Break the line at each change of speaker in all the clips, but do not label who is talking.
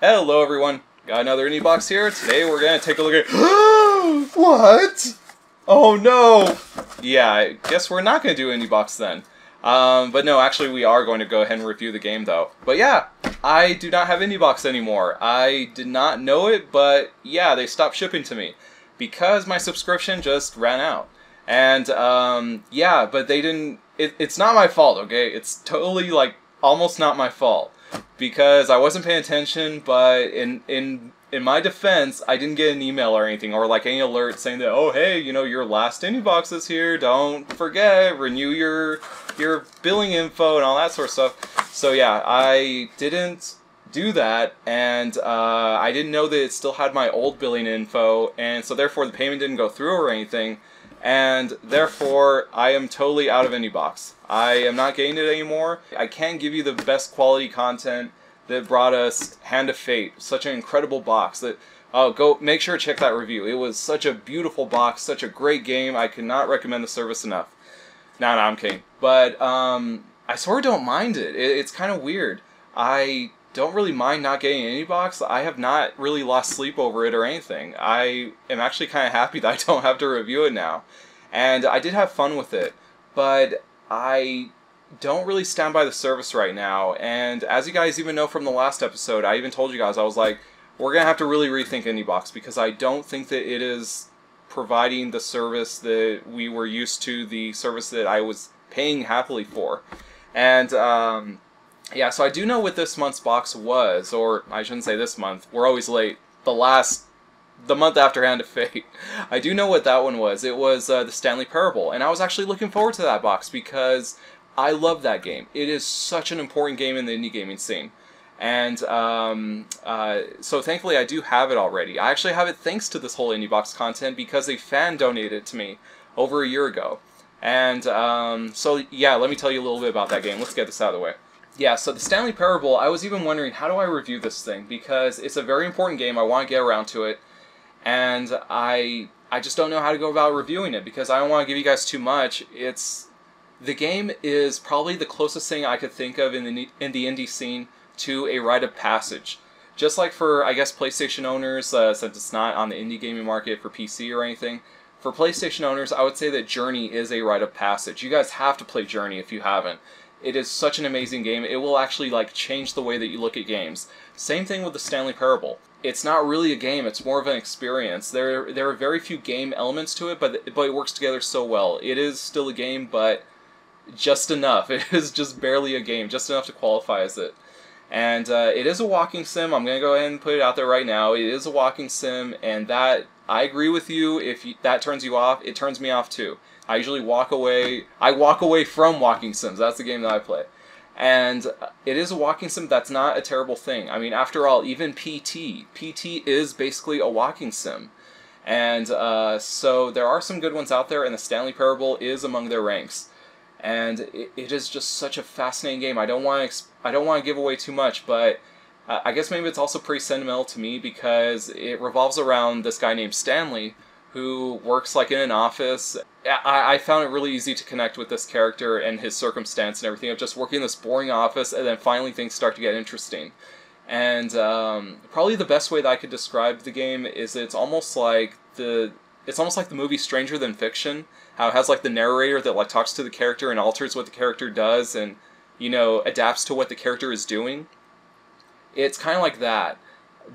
Hello everyone, got another Indiebox here. Today we're gonna take a look at
What?
Oh no! Yeah, I guess we're not gonna do Indiebox then. But no, actually we are going to go ahead and review the game though. But yeah, I do not have Indiebox anymore. I did not know it, but yeah, they stopped shipping to me because my subscription just ran out. And yeah, but they didn't, it's not my fault, okay? It's totally like almost not my fault. Because I wasn't paying attention, but in my defense, I didn't get an email or anything, or like any alert saying that, oh hey, you know, your last Indiebox is here, don't forget, renew your billing info and all that sort of stuff. So yeah, I didn't do that, and I didn't know that it still had my old billing info, and so therefore the payment didn't go through or anything. And therefore, I am totally out of Indiebox. I am not getting it anymore. I can't give you the best quality content that brought us Hand of Fate. Such an incredible box that, go make sure to check that review. It was such a beautiful box, such a great game. I cannot recommend the service enough. No, I'm kidding. But I sort of don't mind it. It's kind of weird. I don't really mind not getting an Indiebox. I have not really lost sleep over it or anything. I am actually kind of happy that I don't have to review it now. And I did have fun with it, but I don't really stand by the service right now. And as you guys even know from the last episode, I even told you guys, I was like, we're going to have to really rethink Indiebox because I don't think that it is providing the service that we were used to, the service that I was paying happily for. And yeah, so I do know what this month's box was, or I shouldn't say this month, we're always late, the month after Hand of Fate. I do know what that one was. It was the Stanley Parable, and I was actually looking forward to that box because I love that game. It is such an important game in the indie gaming scene. And so thankfully I do have it already. I actually have it thanks to this whole Indiebox content because a fan donated it to me over a year ago. And so yeah, let me tell you a little bit about that game. Let's get this out of the way. Yeah, so the Stanley Parable, I was even wondering, how do I review this thing? Because it's a very important game, I want to get around to it, and I just don't know how to go about reviewing it, because I don't want to give you guys too much. The game is probably the closest thing I could think of in the indie scene to a rite of passage. Just like for, I guess, PlayStation owners, since it's not on the indie gaming market for PC or anything, for PlayStation owners, I would say that Journey is a rite of passage. You guys have to play Journey if you haven't. It is such an amazing game. It will actually like change the way that you look at games. Same thing with the Stanley Parable. It's not really a game, it's more of an experience. There are very few game elements to it, but it works together so well. It is still a game, but just enough. It is just barely a game, just enough to qualify as it. And it is a walking sim. I'm going to go ahead and put it out there right now. It is a walking sim, and that, I agree with you. If that turns you off, it turns me off too. I usually walk away. I walk away from walking sims. That's the game that I play. And it is a walking sim. That's not a terrible thing. I mean, after all, even PT is basically a walking sim. And so there are some good ones out there, and the Stanley Parable is among their ranks. And it is just such a fascinating game. I don't want to give away too much, but I guess maybe it's also pretty sentimental to me because it revolves around this guy named Stanley, who works like in an office. I found it really easy to connect with this character and his circumstance and everything of just working in this boring office, and then finally things start to get interesting. And probably the best way that I could describe the game is it's almost like the movie Stranger Than Fiction, how it has like the narrator that like talks to the character and alters what the character does and, you know, adapts to what the character is doing. It's kind of like that,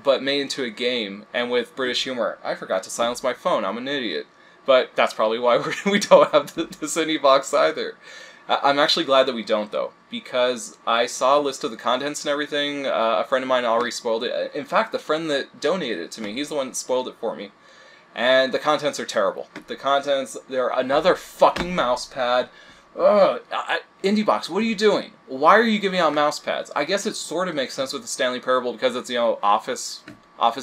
but made into a game, and with British humor. I forgot to silence my phone, I'm an idiot. But that's probably why we don't have this Indiebox either. I'm actually glad that we don't, though, because I saw a list of the contents and everything. A friend of mine already spoiled it. In fact, the friend that donated it to me, he's the one that spoiled it for me. And the contents are terrible. The contents, they're another fucking mouse pad. Ugh, Indiebox, what are you doing? Why are you giving out mouse pads? I guess it sort of makes sense with the Stanley Parable because it's, you know, office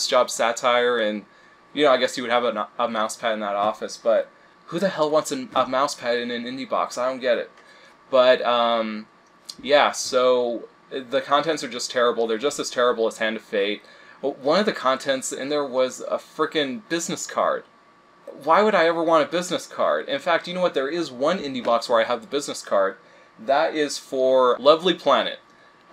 job satire, and, you know, I guess you would have a mouse pad in that office, but who the hell wants a mouse pad in an Indiebox? I don't get it. But, yeah, so the contents are just terrible. They're just as terrible as Hand of Fate. One of the contents in there was a frickin' business card. Why would I ever want a business card? In fact, you know what? There is one Indiebox where I have the business card. That is for Lovely Planet.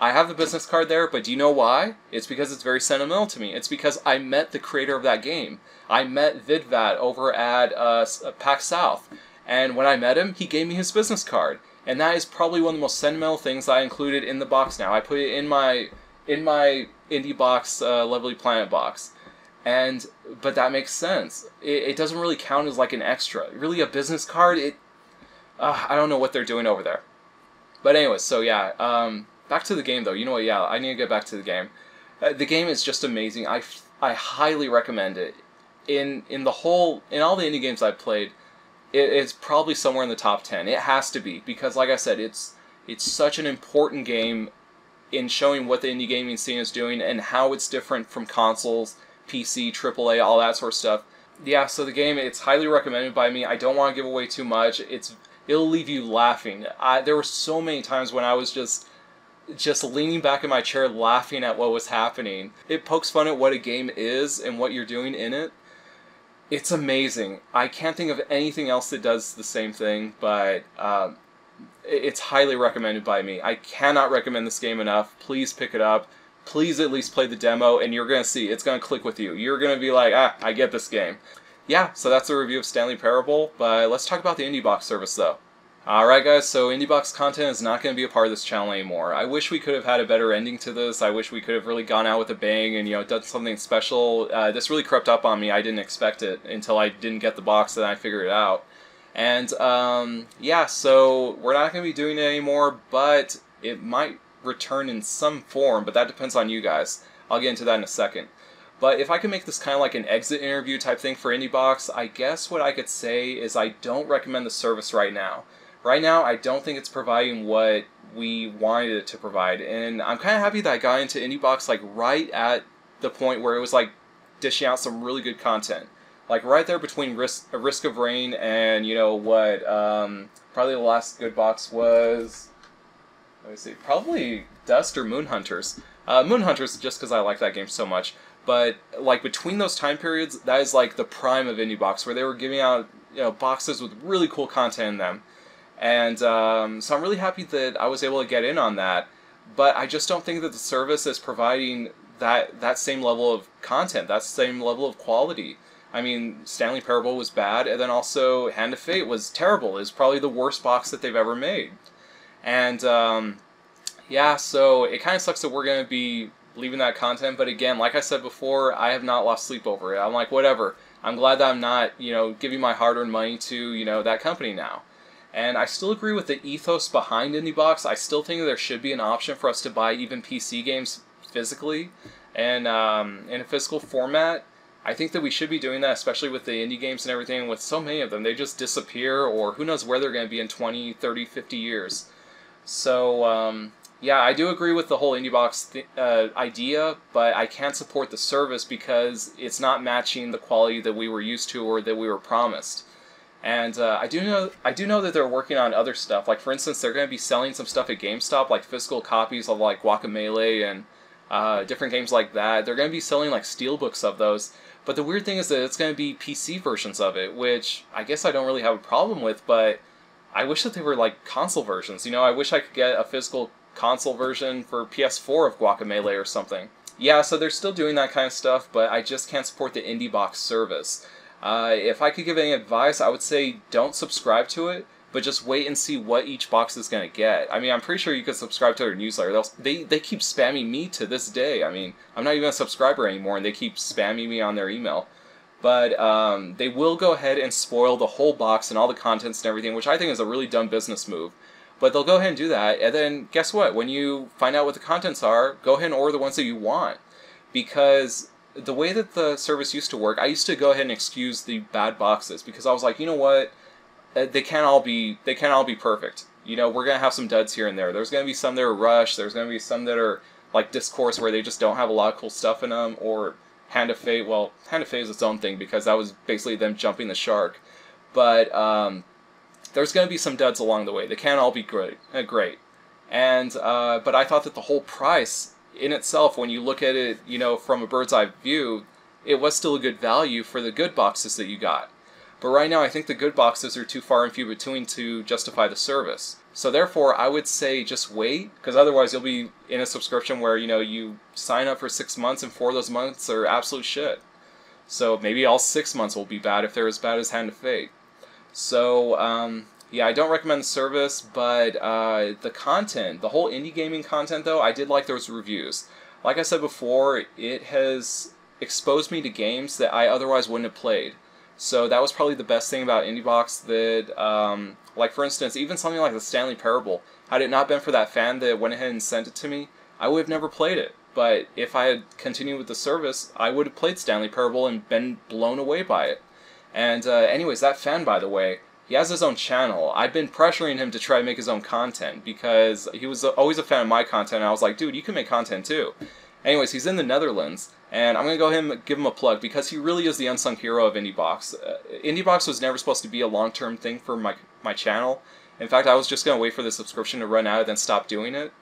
I have the business card there, but do you know why? It's because it's very sentimental to me. It's because I met the creator of that game. I met Vidvat over at PAX South, and when I met him, he gave me his business card. And that is probably one of the most sentimental things I included in the box now. I put it in my Indiebox Lovely Planet box. But that makes sense. It doesn't really count as like an extra. Really, a business card, I don't know what they're doing over there. But anyways, so yeah, back to the game though. You know what, yeah, I need to get back to the game. The game is just amazing. I highly recommend it. In all the indie games I've played, it's probably somewhere in the top 10. It has to be, because like I said, it's such an important game in showing what the indie gaming scene is doing and how it's different from consoles, PC, AAA, all that sort of stuff. Yeah, so the game, it's highly recommended by me. I don't want to give away too much. It'll leave you laughing. There were so many times when I was just leaning back in my chair laughing at what was happening. It pokes fun at what a game is and what you're doing in it. It's amazing. I can't think of anything else that does the same thing, but it's highly recommended by me. I cannot recommend this game enough. Please pick it up. Please at least play the demo, and you're going to see. It's going to click with you. You're going to be like, I get this game. Yeah, so that's a review of Stanley Parable, but let's talk about the Indiebox service, though. Alright guys, so Indiebox content is not going to be a part of this channel anymore. I wish we could have had a better ending to this. I wish we could have really gone out with a bang and, done something special. This really crept up on me. I didn't expect it until I didn't get the box and I figured it out. And, yeah, so we're not going to be doing it anymore, but it might return in some form, but that depends on you guys. I'll get into that in a second. But if I could make this kind of like an exit interview type thing for Indiebox, I guess what I could say is I don't recommend the service right now. Right now, I don't think it's providing what we wanted it to provide, and I'm kind of happy that I got into Indiebox like right at the point where it was like dishing out some really good content. Like right there between Risk of Rain and, probably the last good box was, let me see, probably Dust or Moon Hunters. Moon Hunters just because I like that game so much. But like between those time periods, that is like the prime of Indiebox, where they were giving out boxes with really cool content in them. And so I'm really happy that I was able to get in on that, but I just don't think that the service is providing that same level of content, that same level of quality. I mean, Stanley Parable was bad, and then also Hand of Fate was terrible. It's probably the worst box that they've ever made. And yeah, so it kind of sucks that we're going to be leaving that content, but again, like I said before, I have not lost sleep over it. I'm like, whatever. I'm glad that I'm not, giving my hard-earned money to, that company now. And I still agree with the ethos behind Indiebox. I still think there should be an option for us to buy even PC games physically and in a physical format. I think that we should be doing that, especially with the indie games and everything. With so many of them, they just disappear, or who knows where they're going to be in 20, 30, 50 years. So, yeah, I do agree with the whole Indiebox idea, but I can't support the service because it's not matching the quality that we were used to or that we were promised. And I do know that they're working on other stuff. Like, for instance, they're going to be selling some stuff at GameStop, like physical copies of like Guacamelee and different games like that. They're going to be selling like steelbooks of those. But the weird thing is that it's going to be PC versions of it, which I guess I don't really have a problem with, but I wish that they were like console versions. I wish I could get a physical console version for PS4 of Guacamelee or something. Yeah, so they're still doing that kind of stuff, but I just can't support the Indiebox service. If I could give any advice, I would say don't subscribe to it, but just wait and see what each box is going to get. I mean, I'm pretty sure you could subscribe to their newsletter. They keep spamming me to this day. I mean, I'm not even a subscriber anymore, and they keep spamming me on their email. But they will go ahead and spoil the whole box and all the contents and everything, which I think is a really dumb business move. But they'll go ahead and do that, and then guess what? When you find out what the contents are, go ahead and order the ones that you want. Because the way that the service used to work, I used to go ahead and excuse the bad boxes, because I was like, you know what? They can't all be perfect. We're going to have some duds here and there. There's going to be some that are rushed, there's going to be some that are like Discourse where they just don't have a lot of cool stuff in them, or Hand of Fate. Well, Hand of Fate is its own thing, because that was basically them jumping the shark. But there's going to be some duds along the way. They can't all be great. And but I thought that the whole price in itself, when you look at it, from a bird's eye view, it was still a good value for the good boxes that you got. But right now, I think the good boxes are too far and few between to justify the service. So therefore, I would say just wait, because otherwise you'll be in a subscription where, you know, you sign up for 6 months and 4 of those months are absolute shit. So maybe all 6 months will be bad if they're as bad as Hand of Fate. So, yeah, I don't recommend the service, but the content, the whole indie gaming content though, I did like those reviews. Like I said before, it has exposed me to games that I otherwise wouldn't have played. So that was probably the best thing about Indiebox, that, like for instance, even something like the Stanley Parable, had it not been for that fan that went ahead and sent it to me, I would have never played it. But if I had continued with the service, I would have played Stanley Parable and been blown away by it. And anyways, that fan, by the way, he has his own channel. I've been pressuring him to try to make his own content, because he was always a fan of my content, and I was like, dude, you can make content too. Anyways, he's in the Netherlands, and I'm going to go ahead and give him a plug, because he really is the unsung hero of Indiebox. Indiebox was never supposed to be a long-term thing for my channel. In fact, I was just going to wait for the subscription to run out and then stop doing it.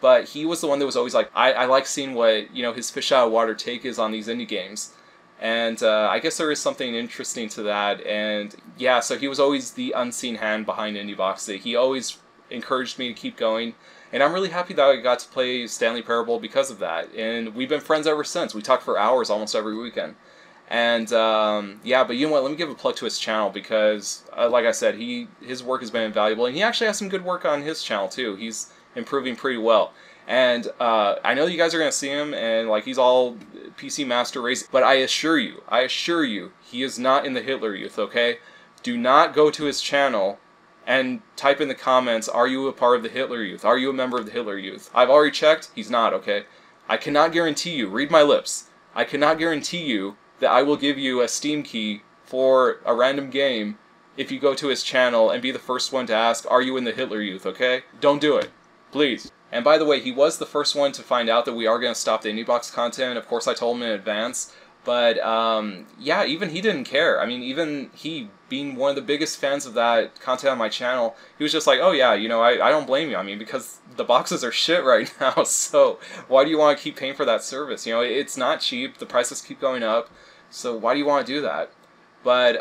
But he was the one that was always like, I like seeing what, you know, his fish out of water take is on these indie games. And I guess there is something interesting to that. And yeah, so he was always the unseen hand behind Indiebox. That he always encouraged me to keep going. And I'm really happy that I got to play Stanley Parable because of that. And we've been friends ever since. We talk for hours almost every weekend. And yeah, but you know what? Let me give a plug to his channel, because, like I said, his work has been invaluable. And he actually has some good work on his channel too. He's improving pretty well. And I know you guys are going to see him, and like he's all PC Master Race, but I assure you, he is not in the Hitler Youth, okay? Do not go to his channel and type in the comments, are you a part of the Hitler Youth? Are you a member of the Hitler Youth? I've already checked, he's not, okay? I cannot guarantee you, read my lips, I cannot guarantee you that I will give you a Steam key for a random game if you go to his channel and be the first one to ask, are you in the Hitler Youth, okay? Don't do it. Please. And by the way, he was the first one to find out that we are going to stop the Indiebox content. Of course, I told him in advance. But, yeah, even he didn't care. I mean, even he, being one of the biggest fans of that content on my channel, he was just like, oh yeah, you know, I don't blame you. I mean, because the boxes are shit right now, so why do you want to keep paying for that service? You know, it's not cheap. The prices keep going up. So why do you want to do that? But,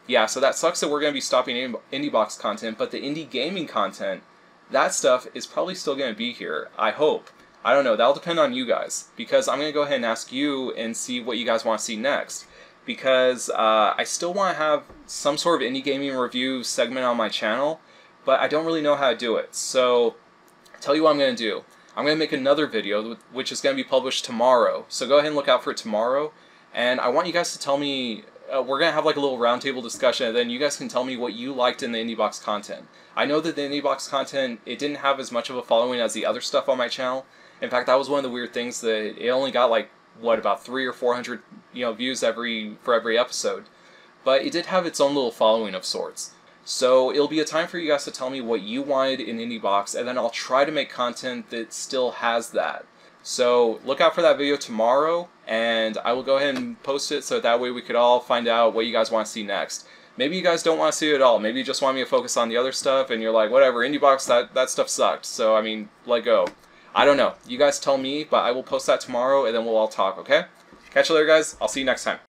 yeah, so that sucks that we're going to be stopping Indiebox content, but the indie gaming content, that stuff is probably still going to be here, I hope. I don't know, that'll depend on you guys, because I'm going to go ahead and ask you and see what you guys want to see next. Because I still want to have some sort of indie gaming review segment on my channel, but I don't really know how to do it. So, I'll tell you what I'm going to do. I'm going to make another video, which is going to be published tomorrow. So go ahead and look out for it tomorrow. And I want you guys to tell me, we're going to have like a little roundtable discussion, and then you guys can tell me what you liked in the Indiebox content. I know that the Indiebox content, it didn't have as much of a following as the other stuff on my channel. In fact, that was one of the weird things, that it only got like, what, about 300 or 400, you know, views for every episode. But it did have its own little following of sorts. So it'll be a time for you guys to tell me what you wanted in Indiebox, and then I'll try to make content that still has that. So look out for that video tomorrow, and I will go ahead and post it so that way we could all find out what you guys want to see next. Maybe you guys don't want to see it at all. Maybe you just want me to focus on the other stuff, and you're like, whatever, Indiebox, that stuff sucked. So, I mean, let go. I don't know. You guys tell me, but I will post that tomorrow, and then we'll all talk, okay? Catch you later, guys. I'll see you next time.